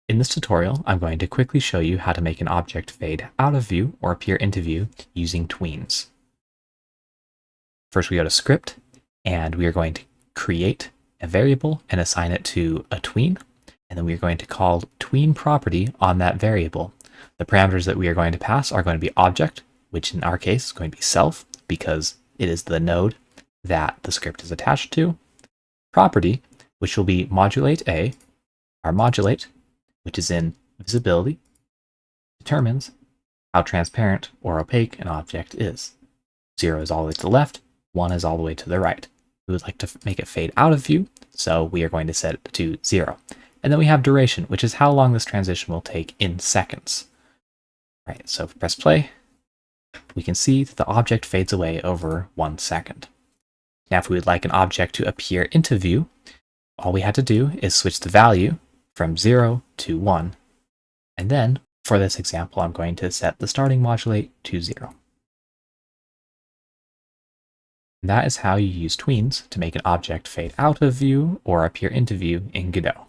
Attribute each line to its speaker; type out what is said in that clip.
Speaker 1: In this tutorial, I'm going to quickly show you how to make an object fade out of view or appear into view using tweens. First, we go to script, and we are going to create a variable and assign it to a tween, and then we are going to call tween property on that variable. The parameters that we are going to pass are going to be object, which in our case is going to be self, because it is the node that the script is attached to, property, which will be modulate a, our modulate, which is in visibility, determines how transparent or opaque an object is. 0 is all the way to the left, 1 is all the way to the right. We would like to make it fade out of view, so we are going to set it to 0. And then we have duration, which is how long this transition will take in seconds. All right, so if we press play, we can see that the object fades away over 1 second. Now, if we would like an object to appear into view, all we had to do is switch the value from 0 to 1. And then, for this example, I'm going to set the starting modulate to 0. And that is how you use tweens to make an object fade out of view or appear into view in Godot.